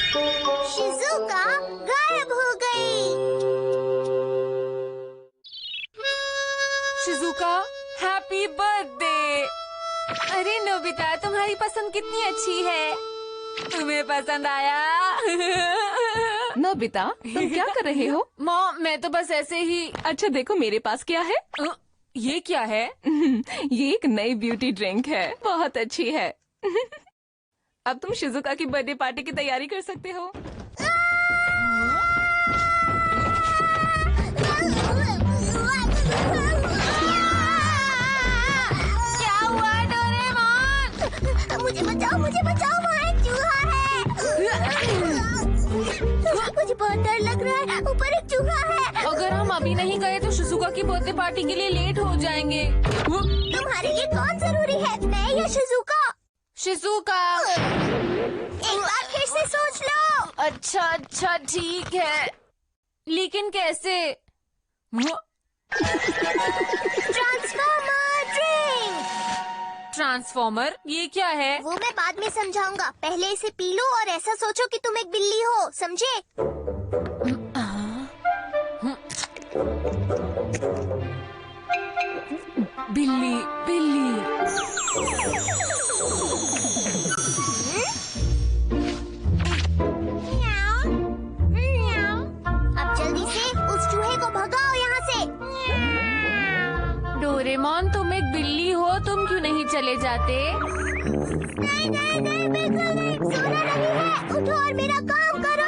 Shizuka गायब हो गई। Shizuka, happy birthday. अरे नोबिता, तुम्हारी पसंद कितनी अच्छी है। तुम्हें पसंद आया? नोबिता, तुम क्या कर रहे हो? मॉम, मैं तो बस ऐसे ही। अच्छा देखो मेरे पास क्या है। ये क्या है? ये एक नई ब्यूटी ड्रिंक है, बहुत अच्छी है। अब तुम शिजुका की बर्थडे पार्टी की तैयारी कर सकते हो। क्या हुआ डोरेमोन? मुझे बचाओ, वहाँ एक चूहा है। मुझे बहुत डर लग रहा है, ऊपर एक चूहा है। अगर हम अभी नहीं गए तो शिजुका की बर्थडे पार्टी के लिए लेट हो जाएंगे। तुम्हारे लिए कौन जरूरी है, मैं या शिज़ुका? शिजुका। एक बार फिर से सोच लो। अच्छा ठीक है, लेकिन कैसे? Transformer drink. ट्रांसफॉर्मर? ये क्या है? वो मैं बाद में समझाऊंगा, पहले इसे पी लो और ऐसा सोचो कि तुम एक बिल्ली हो, समझे? बिल्ली बिल्ली। अब जल्दी से उस चूहे को भगाओ यहाँ से। डोरेमोन, तुम एक बिल्ली हो, तुम क्यों नहीं चले जाते? नहीं, बिल्कुल नहीं, सोना नहीं है, उठो और मेरा काम करो।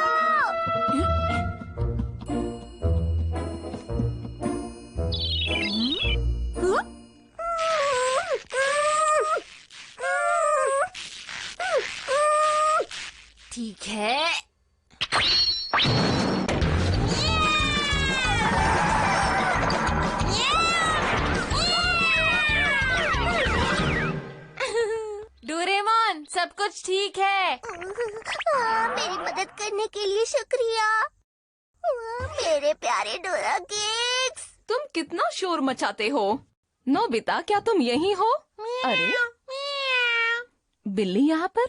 ठीक है। डोरेमोन, सब कुछ ठीक है? मेरी मदद करने के लिए शुक्रिया, मेरे प्यारे डोरा केक्स। तुम कितना शोर मचाते हो। नोबिता, क्या तुम यहीं हो? अरे बिल्ली यहाँ पर?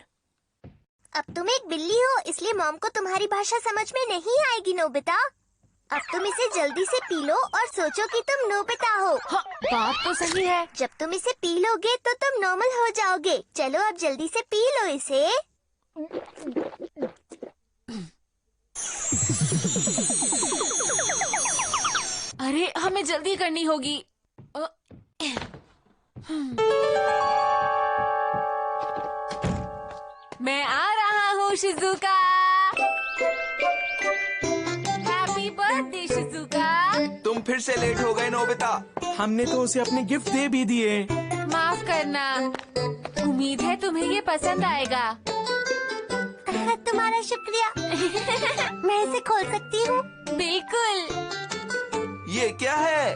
अब तुम एक बिल्ली हो, इसलिए मॉम को तुम्हारी भाषा समझ में नहीं आएगी नोबिता। अब तुम इसे जल्दी से पी लो और सोचो कि तुम नोबिता हो। हाँ, बात तो सही है। जब तुम इसे पी लोगे तो तुम नॉर्मल हो जाओगे। चलो अब जल्दी से पी लो इसे। अरे हमें जल्दी करनी होगी। मैं आ रहा हूँ शिजुका। Happy birthday Shizuka. तुम फिर से लेट हो गए नोबिता। हमने तो उसे अपने गिफ्ट दे भी दिए। माफ करना, उम्मीद है तुम्हें ये पसंद आएगा। तुम्हारा शुक्रिया। मैं इसे खोल सकती हूँ? बिल्कुल। ये क्या है?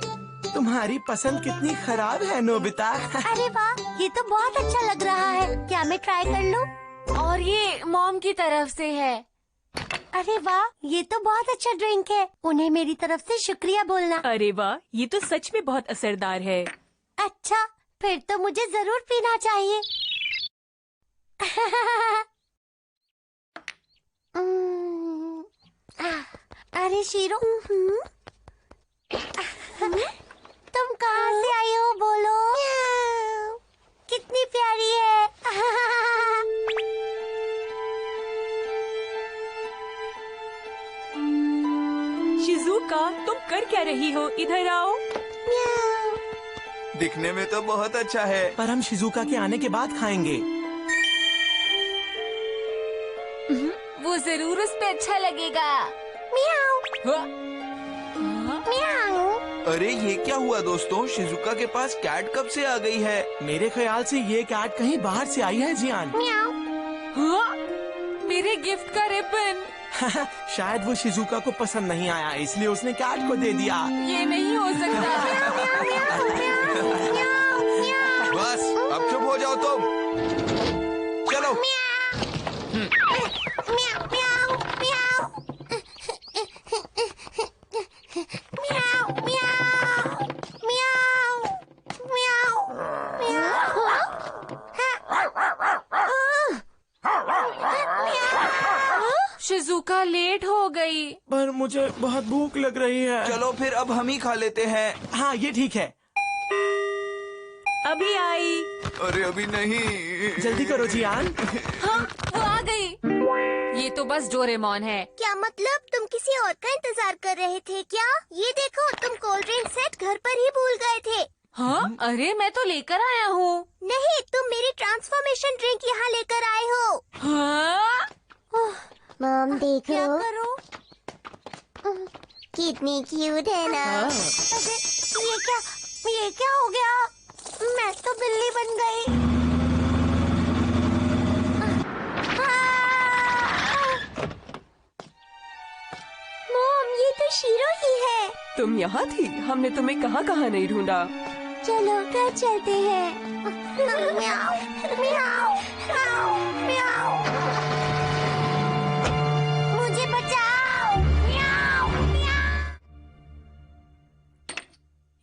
तुम्हारी पसंद कितनी खराब है नोबिता। अरे वाह, ये तो बहुत अच्छा लग रहा है। क्या मैं ट्राई कर लूँ? और ये मॉम की तरफ से है। अरे वाह, ये तो बहुत अच्छा ड्रिंक है। उन्हें मेरी तरफ से शुक्रिया बोलना। अरे वाह, ये तो सच में बहुत असरदार है। अच्छा, फिर तो मुझे जरूर पीना चाहिए। अरे शीरो, तुम कहाँ से आई हो, बोलो। कितनी प्यारी है। शिजुका, तुम कर क्या रही हो? इधर आओ। दिखने में तो बहुत अच्छा है, पर हम शिजुका के आने के बाद खाएंगे। वो जरूर उस पे अच्छा लगेगा। म्याऊ, म्याऊ। अरे ये क्या हुआ दोस्तों? शिजुका के पास कैट कब से आ गई है? मेरे ख्याल से ये कैट कहीं बाहर से आई है जियान। म्याऊ। हाँ? मेरे गिफ्ट का रिबन। शायद वो शिजुका को पसंद नहीं आया, इसलिए उसने कैट को दे दिया। ये नहीं हो सकता। बस अब चुप हो जाओ तुम। चलो। शिजुका लेट हो गई। पर मुझे बहुत भूख लग रही है। चलो फिर अब हम ही खा लेते हैं। हाँ ये ठीक है। अभी आई। अरे अभी नहीं। जल्दी करो जियान। हाँ, वो आ गई। ये तो बस डोरेमोन है। क्या मतलब तुम किसी और का इंतजार कर रहे थे क्या? ये देखो तुम कोल्ड ड्रिंक सेट घर पर ही भूल गए थे। हाँ? अरे मैं तो लेकर आया हूँ। नहीं, तुम मेरी ट्रांसफॉर्मेशन ड्रिंक यहाँ लेकर आए हो। हाँ? मॉम देखो। क्या करूँ? कितनी क्यूट है ना। अरे ये क्या हो गया? मैं तो बिल्ली बन गई। मॉम ये तो शीरो ही है। तुम यहाँ थी? हमने तुम्हें कहाँ कहाँ नहीं ढूंढा। चलो घर चलते हैं। म्याऊ, म्याऊ, म्याऊ, म्याऊ। मुझे बचाओ। म्याऊ, म्याऊ।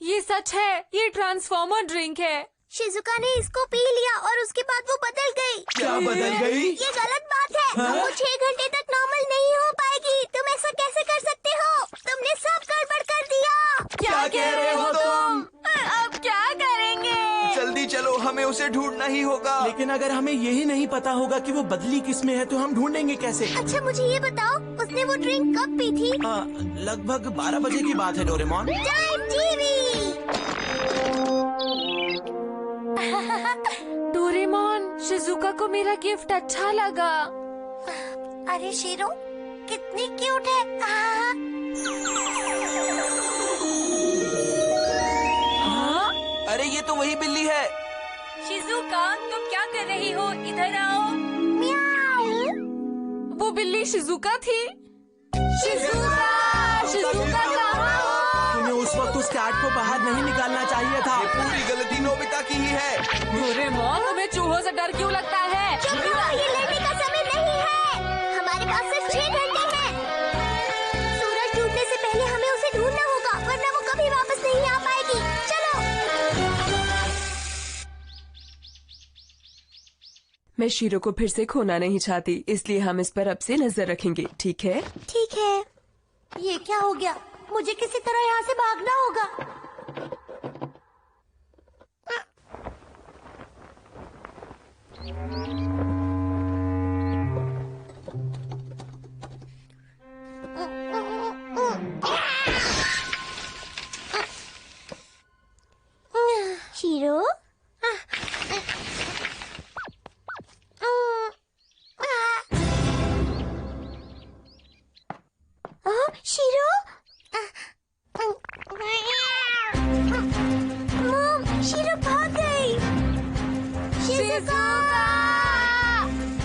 ये सच है, ये ट्रांसफॉर्मर ड्रिंक है। शिजुका ने इसको पी लिया और उसके बाद वो बदल गई। क्या बदल गई? ये गलत बात है। वो 6 घंटे तक नॉर्मल नहीं हो पाएगी। तुम ऐसा कैसे कर सकते हो? तुमने सब गड़बड़ कर दिया। क्या कह रहे हो तुम? अब क्या करेंगे? जल्दी चलो, हमें उसे ढूंढना ही होगा। लेकिन अगर हमें यही नहीं पता होगा कि वो बदली किस में है तो हम ढूंढेंगे कैसे? अच्छा मुझे ये बताओ, उसने वो ड्रिंक कब पी थी? लगभग 12 बजे की बात है Doraemon. Time TV. Doraemon, Shizuka को मेरा गिफ्ट अच्छा लगा। अरे शीरो कितनी क्यूट है। हाँ? अरे ये तो वही बिल्ली है। शिजुका, तुम क्या कर रही हो? इधर आओ। वो बिल्ली शिजुका थी। शिजुका कहाँ हो? तुम्हें उस वक्त उस कैट को बाहर नहीं निकालना चाहिए था। ये पूरी गलती नोबिता की ही है। डोरेमोन, तुम्हें चूहों से डर क्यों लगता है? चुप रहो, ये लड़ने का समय नहीं है। हमारे पास सिर्फ 6 घंटे हैं। सूरज डूबने से पहले हमें उसे ढूंढना होगा, वरना वो कभी वापस नहीं आ पाएगी। चलो। मैं शीरो को फिर से खोना नहीं चाहती, इसलिए हम इस पर अब से नजर रखेंगे, ठीक है? ठीक है। ये क्या हो गया? मुझे किसी तरह यहाँ से भागना होगा। शीरो? शीरो? मॉम, शीरो भाग गई। शिजुका!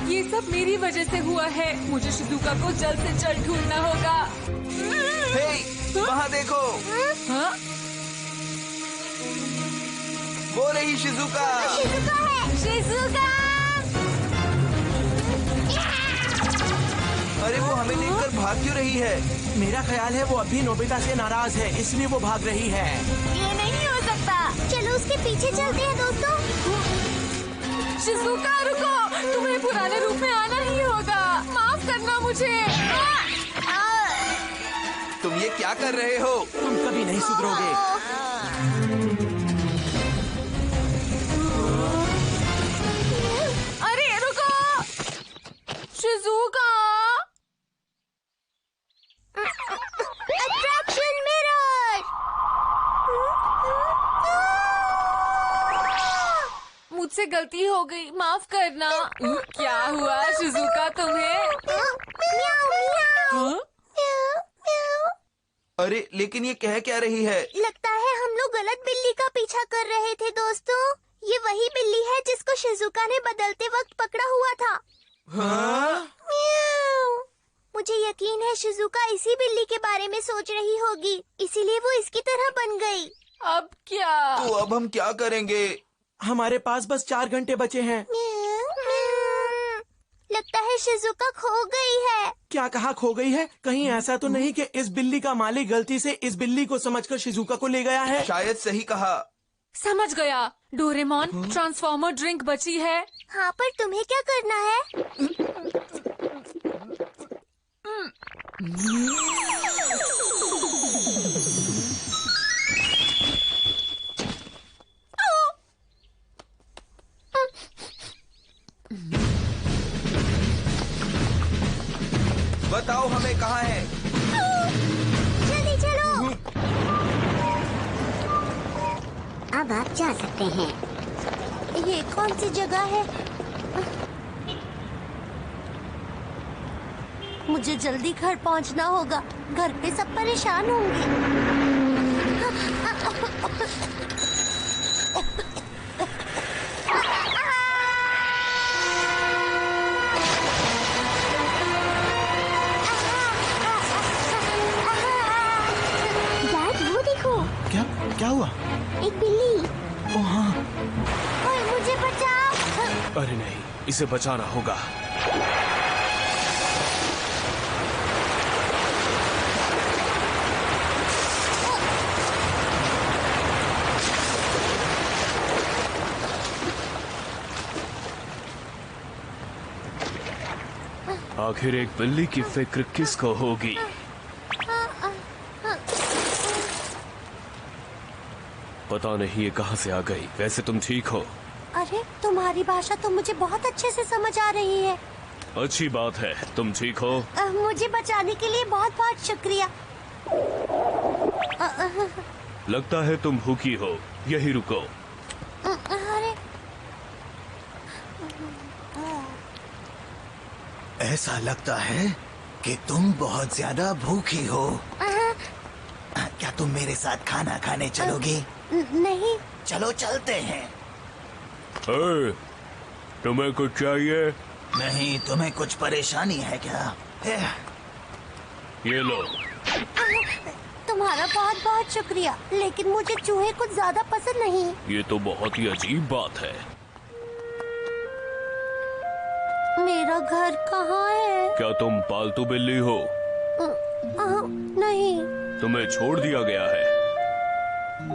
ये सब मेरी वजह से हुआ है। मुझे शिजुका को जल्द से जल्द ढूंढना होगा। हे, वहाँ देखो। हाँ? वो रही शिजुका। शिजुका है। शिजुका! अरे वो हमें देखकर भाग क्यों रही है? मेरा ख्याल है वो अभी नोबिता से नाराज है, इसलिए वो भाग रही है। ये नहीं हो सकता। चलो उसके पीछे चलते हैं दोस्तों। शिजुका रुको, तुम्हें पुराने रूप में आना ही होगा। माफ करना मुझे। तुम ये क्या कर रहे हो? तुम कभी नहीं सुधरोगे। अरे रुको, शिजुका! Attraction mirror. मुझसे गलती हो गई, माफ करना। क्या हुआ शिजुका तुम्हें? म्याऊ, म्याऊ। हाँ? म्याऊ, म्याऊ। अरे लेकिन ये कह क्या रही है? लगता है हम लोग गलत बिल्ली का पीछा कर रहे थे दोस्तों। ये वही बिल्ली है जिसको शिजुका ने बदलते वक्त पकड़ा हुआ था। हाँ? म्याऊ। मुझे यकीन है शिजुका इसी बिल्ली के बारे में सोच रही होगी, इसीलिए वो इसकी तरह बन गई। अब क्या? तो अब हम क्या करेंगे? हमारे पास बस 4 घंटे बचे हैं। लगता है शिजुका खो गई है। क्या कहा खो गई है? कहीं ऐसा तो नहीं कि इस बिल्ली का मालिक गलती से इस बिल्ली को समझकर शिजुका को ले गया है? शायद सही कहा। समझ गया। डोरेमोन, ट्रांसफॉर्मर ड्रिंक बची है। हाँ, पर तुम्हें क्या करना है? बताओ हमें कहाँ है? जल्दी चलो। अब आप जा सकते हैं। ये कौन सी जगह है? मुझे जल्दी घर पहुंचना होगा। घर पे सब परेशान होंगे। क्या हुआ? एक बिल्ली। ओह हाँ। ओए मुझे बचाओ। अरे नहीं, इसे बचाना होगा। आखिर एक बिल्ली की फिक्र किसको होगी? पता नहीं ये कहाँ से आ गई। वैसे तुम ठीक हो? अरे तुम्हारी भाषा तो मुझे बहुत अच्छे से समझ आ रही है। अच्छी बात है। तुम ठीक हो? मुझे बचाने के लिए बहुत बहुत शुक्रिया। लगता है तुम भूखी हो। यही रुको। अरे ऐसा लगता है कि तुम बहुत ज्यादा भूखी हो। क्या तुम मेरे साथ खाना खाने चलोगी? नहीं। चलो चलते हैं। तुम्हें कुछ चाहिए? नहीं, तुम्हें कुछ परेशानी है क्या? ये लो। तुम्हारा बहुत बहुत शुक्रिया, लेकिन मुझे चूहे कुछ ज्यादा पसंद नहीं। ये तो बहुत ही अजीब बात है। मेरा घर कहाँ है? क्या तुम पालतू बिल्ली हो? नहीं। तुम्हें छोड़ दिया गया है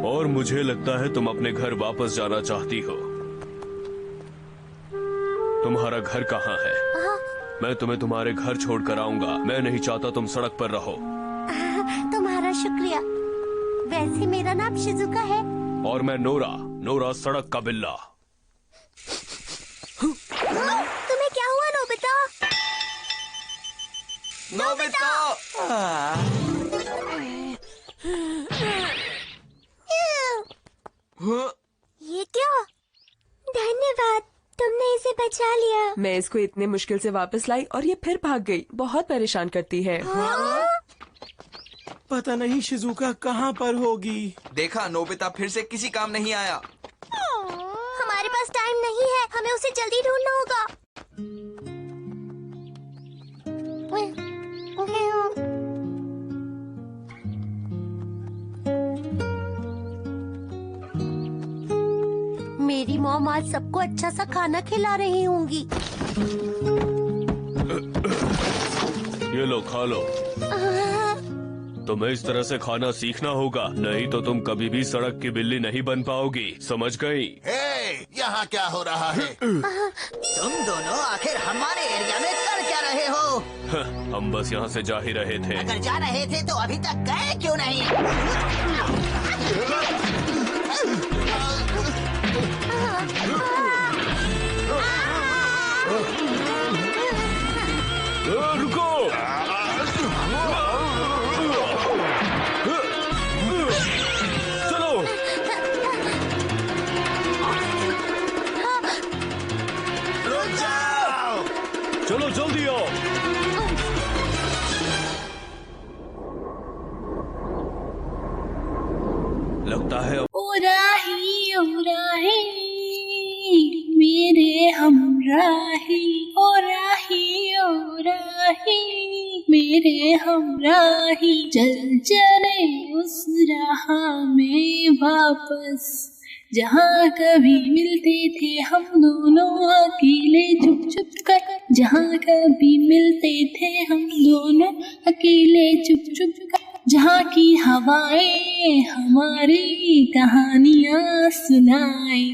और मुझे लगता है तुम अपने घर वापस जाना चाहती हो। तुम्हारा घर कहाँ है? मैं तुम्हें तुम्हारे घर छोड़कर आऊंगा। मैं नहीं चाहता तुम सड़क पर रहो। तुम्हारा शुक्रिया। वैसे मेरा नाम शिजुका है। और मैं नोरा सड़क का बिल्ला। तुम्हें क्या हुआ नोबिता? नोबिता! ये क्या? धन्यवाद, तुमने इसे बचा लिया। मैं इसको इतने मुश्किल से वापस लाई और ये फिर भाग गई। बहुत परेशान करती है। पता नहीं शिजुका कहाँ पर होगी। देखा, नोबिता फिर से किसी काम नहीं आया। हमारे पास टाइम नहीं है, हमें उसे जल्दी ढूंढना होगा। मेरी मॉम आज सबको अच्छा सा खाना खिला रही होंगी। ये लो, खा लो। तुम्हें इस तरह से खाना सीखना होगा, नहीं तो तुम कभी भी सड़क की बिल्ली नहीं बन पाओगी। समझ गई? यहाँ क्या हो रहा है? तुम दोनों आखिर हमारे एरिया में कर क्या रहे हो? हम बस यहाँ से जा ही रहे थे। अगर जा रहे थे तो अभी तक गए क्यों नहीं? रुको! चलो! रुक जाओ! चलो जल्दी आओ। लगता है ओ राही मेरे हमराही, ओ राही मेरे हमराही, चल चले उस राह में वापस जहाँ कभी मिलते थे हम दोनों अकेले चुप चुप कर, जहाँ कभी मिलते थे हम दोनों अकेले चुप चुप कर, जहाँ की हवाएं हमारी कहानियाँ सुनाए।